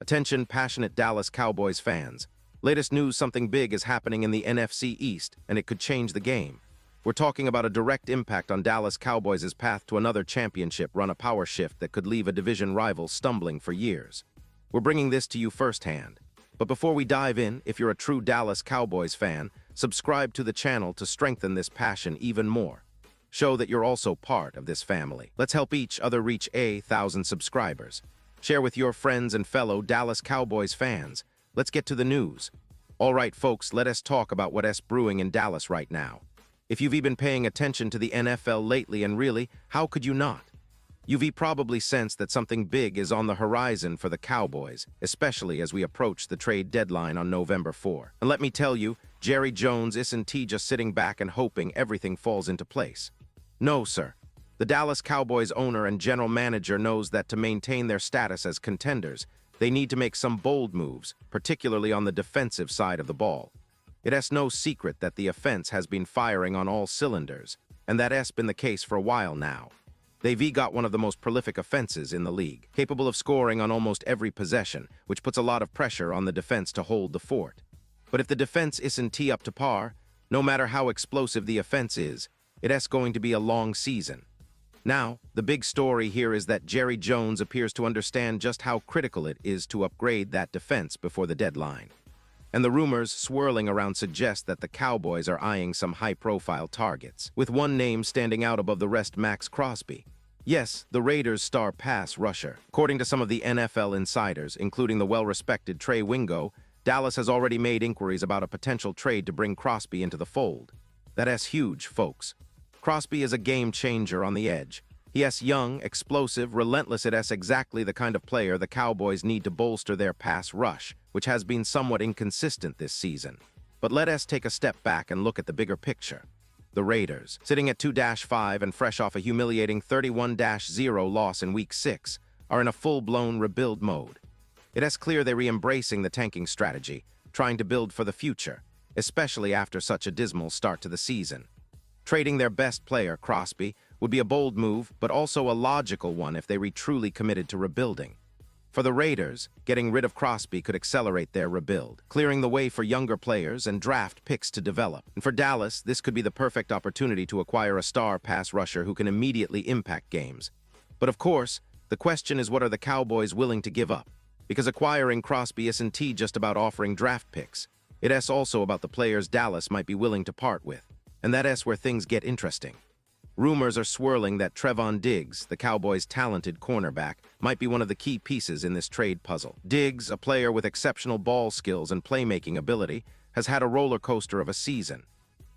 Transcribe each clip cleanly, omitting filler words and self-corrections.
Attention, passionate Dallas Cowboys fans. Latest news, something big is happening in the NFC East, and it could change the game. We're talking about a direct impact on Dallas Cowboys' path to another championship run, a power shift that could leave a division rival stumbling for years. We're bringing this to you firsthand. But before we dive in, if you're a true Dallas Cowboys fan, subscribe to the channel to strengthen this passion even more. Show that you're also part of this family. Let's help each other reach 1,000 subscribers. Share with your friends and fellow Dallas Cowboys fans. Let's get to the news. All right, folks, let us talk about what's brewing in Dallas right now. If you've been paying attention to the NFL lately, and really, how could you not? You've probably sensed that something big is on the horizon for the Cowboys, especially as we approach the trade deadline on November 4. And let me tell you, Jerry Jones isn't just sitting back and hoping everything falls into place. No, sir. The Dallas Cowboys owner and general manager knows that to maintain their status as contenders, they need to make some bold moves, particularly on the defensive side of the ball. It's no secret that the offense has been firing on all cylinders, and that's been the case for a while now. They've got one of the most prolific offenses in the league, capable of scoring on almost every possession, which puts a lot of pressure on the defense to hold the fort. But if the defense isn't up to par, no matter how explosive the offense is, it's going to be a long season. Now, the big story here is that Jerry Jones appears to understand just how critical it is to upgrade that defense before the deadline. And the rumors swirling around suggest that the Cowboys are eyeing some high-profile targets, with one name standing out above the rest: Max Crosby. Yes, the Raiders' star pass rusher. According to some of the NFL insiders, including the well-respected Trey Wingo, Dallas has already made inquiries about a potential trade to bring Crosby into the fold. That's huge, folks. Crosby is a game-changer on the edge. He's young, explosive, relentless. It's exactly the kind of player the Cowboys need to bolster their pass rush, which has been somewhat inconsistent this season. But let us take a step back and look at the bigger picture. The Raiders, sitting at 2-5 and fresh off a humiliating 31-0 loss in Week 6, are in a full-blown rebuild mode. It's clear they're re-embracing the tanking strategy, trying to build for the future, especially after such a dismal start to the season. Trading their best player, Crosby, would be a bold move, but also a logical one if they were truly committed to rebuilding. For the Raiders, getting rid of Crosby could accelerate their rebuild, clearing the way for younger players and draft picks to develop. And for Dallas, this could be the perfect opportunity to acquire a star pass rusher who can immediately impact games. But of course, the question is, what are the Cowboys willing to give up? Because acquiring Crosby isn't just about offering draft picks. It's also about the players Dallas might be willing to part with. And that's where things get interesting. Rumors are swirling that Trevon, the Cowboys' talented cornerback, might be one of the key pieces in this trade puzzle. Diggs, a player with exceptional ball skills and playmaking ability, has had a roller coaster of a season.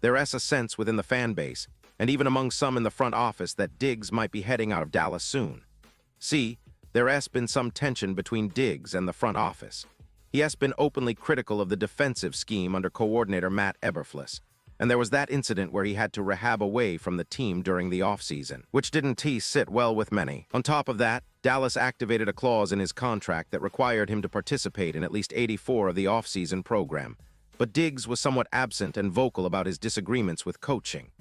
There's a sense within the fan base, and even among some in the front office, that Diggs might be heading out of Dallas soon. There's been some tension between Diggs and the front office. He has been openly critical of the defensive scheme under coordinator Matt Eberflus. And there was that incident where he had to rehab away from the team during the offseason, which didn't sit well with many. On top of that, Dallas activated a clause in his contract that required him to participate in at least 84 of the offseason program. But Diggs was somewhat absent and vocal about his disagreements with coaching.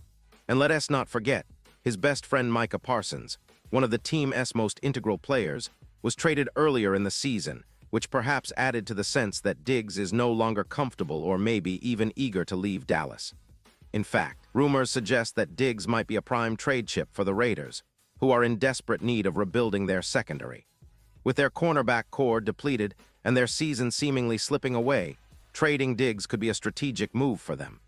And let us not forget, his best friend Micah Parsons, one of the team's most integral players, was traded earlier in the season, which perhaps added to the sense that Diggs is no longer comfortable or maybe even eager to leave Dallas. In fact, rumors suggest that Diggs might be a prime trade chip for the Raiders, who are in desperate need of rebuilding their secondary. With their cornerback core depleted and their season seemingly slipping away, trading Diggs could be a strategic move for them.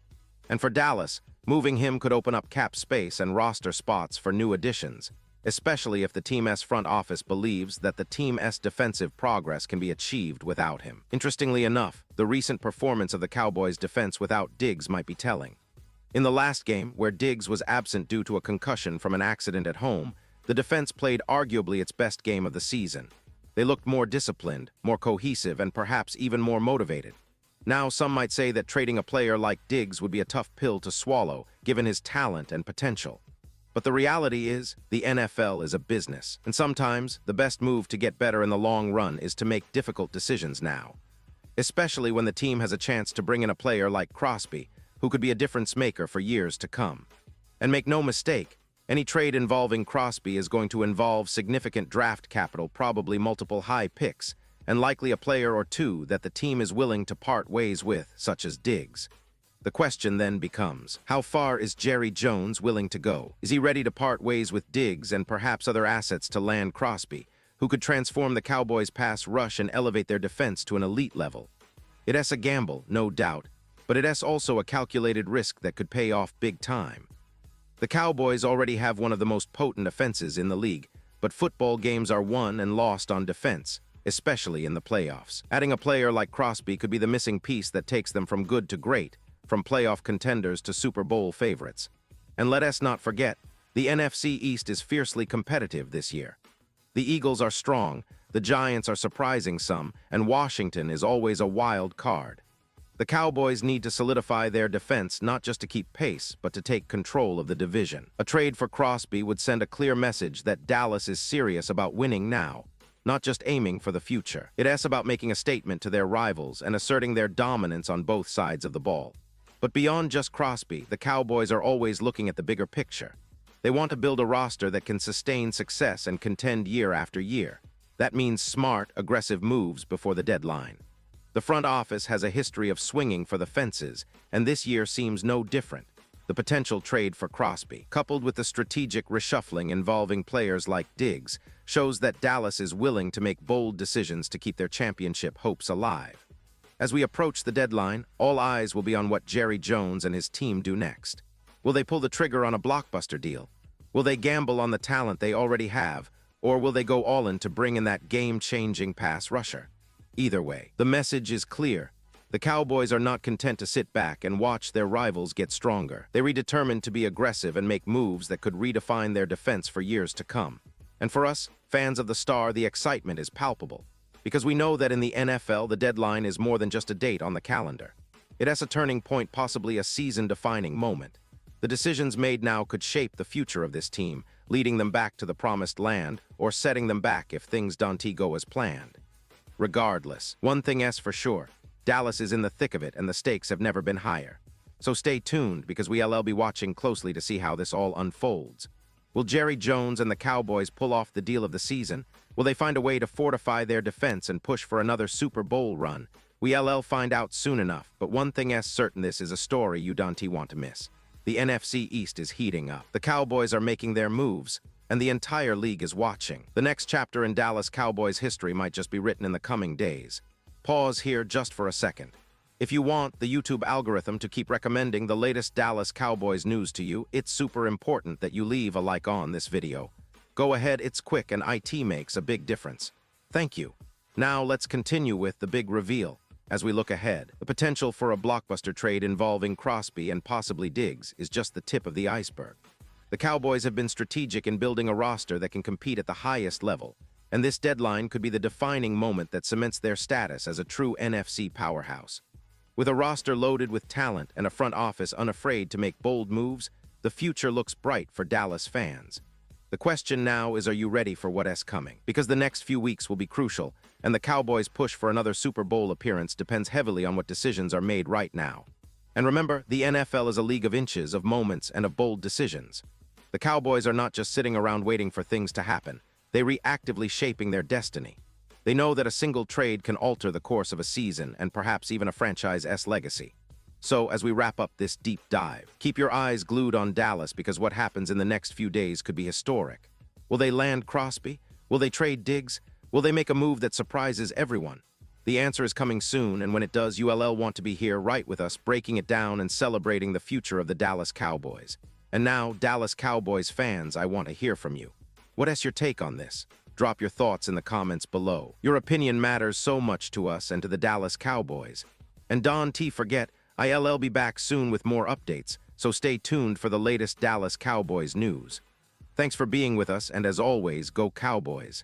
And for Dallas, moving him could open up cap space and roster spots for new additions, especially if the team's front office believes that the team's defensive progress can be achieved without him. Interestingly enough, the recent performance of the Cowboys' defense without Diggs might be telling. In the last game, where Diggs was absent due to a concussion from an accident at home, the defense played arguably its best game of the season. They looked more disciplined, more cohesive, and perhaps even more motivated. Now, some might say that trading a player like Diggs would be a tough pill to swallow, given his talent and potential. But the reality is, the NFL is a business, and sometimes the best move to get better in the long run is to make difficult decisions now. Especially when the team has a chance to bring in a player like Crosby, who could be a difference maker for years to come. And make no mistake, any trade involving Crosby is going to involve significant draft capital, probably multiple high picks, and likely a player or two that the team is willing to part ways with, such as Diggs. The question then becomes, how far is Jerry Jones willing to go? Is he ready to part ways with Diggs and perhaps other assets to land Crosby, who could transform the Cowboys' pass rush and elevate their defense to an elite level? It's a gamble, no doubt, but it's also a calculated risk that could pay off big time. The Cowboys already have one of the most potent offenses in the league, but football games are won and lost on defense, especially in the playoffs. Adding a player like Crosby could be the missing piece that takes them from good to great, from playoff contenders to Super Bowl favorites. And let us not forget, the NFC East is fiercely competitive this year. The Eagles are strong, the Giants are surprising some, and Washington is always a wild card. The Cowboys need to solidify their defense not just to keep pace, but to take control of the division. A trade for Crosby would send a clear message that Dallas is serious about winning now, not just aiming for the future. It's about making a statement to their rivals and asserting their dominance on both sides of the ball. But beyond just Crosby, the Cowboys are always looking at the bigger picture. They want to build a roster that can sustain success and contend year after year. That means smart, aggressive moves before the deadline. The front office has a history of swinging for the fences, and this year seems no different. The potential trade for Crosby, coupled with the strategic reshuffling involving players like Diggs, shows that Dallas is willing to make bold decisions to keep their championship hopes alive. As we approach the deadline, all eyes will be on what Jerry Jones and his team do next. Will they pull the trigger on a blockbuster deal? Will they gamble on the talent they already have, or will they go all in to bring in that game-changing pass rusher? Either way, the message is clear. The Cowboys are not content to sit back and watch their rivals get stronger. They're determined to be aggressive and make moves that could redefine their defense for years to come. And for us, fans of the Star, the excitement is palpable, because we know that in the NFL, the deadline is more than just a date on the calendar. It's a turning point, possibly a season-defining moment. The decisions made now could shape the future of this team, leading them back to the promised land or setting them back if things don't go as planned. Regardless, one thing is for sure, Dallas is in the thick of it and the stakes have never been higher. So stay tuned because we'll be watching closely to see how this all unfolds. Will Jerry Jones and the Cowboys pull off the deal of the season? Will they find a way to fortify their defense and push for another Super Bowl run? We'll find out soon enough, but one thing is certain, this is a story you don't want to miss. The NFC East is heating up. The Cowboys are making their moves, and the entire league is watching. The next chapter in Dallas Cowboys history might just be written in the coming days. Pause here just for a second. If you want the YouTube algorithm to keep recommending the latest Dallas Cowboys news to you, it's super important that you leave a like on this video. Go ahead, it's quick and IT makes a big difference. Thank you. Now let's continue with the big reveal. As we look ahead, the potential for a blockbuster trade involving Crosby and possibly Diggs is just the tip of the iceberg. The Cowboys have been strategic in building a roster that can compete at the highest level, and this deadline could be the defining moment that cements their status as a true NFC powerhouse. With a roster loaded with talent and a front office unafraid to make bold moves, the future looks bright for Dallas fans. The question now is, are you ready for what's coming? Because the next few weeks will be crucial, and the Cowboys' push for another Super Bowl appearance depends heavily on what decisions are made right now. And remember, the NFL is a league of inches, of moments, and of bold decisions. The Cowboys are not just sitting around waiting for things to happen. They're reactively shaping their destiny. They know that a single trade can alter the course of a season and perhaps even a franchise's legacy. So, as we wrap up this deep dive, keep your eyes glued on Dallas because what happens in the next few days could be historic. Will they land Crosby? Will they trade Diggs? Will they make a move that surprises everyone? The answer is coming soon, and when it does, you'll want to be here right with us, breaking it down and celebrating the future of the Dallas Cowboys. And now, Dallas Cowboys fans, I want to hear from you. What is your take on this? Drop your thoughts in the comments below. Your opinion matters so much to us and to the Dallas Cowboys. And don't forget, I'll be back soon with more updates, so stay tuned for the latest Dallas Cowboys news. Thanks for being with us, and as always, go Cowboys.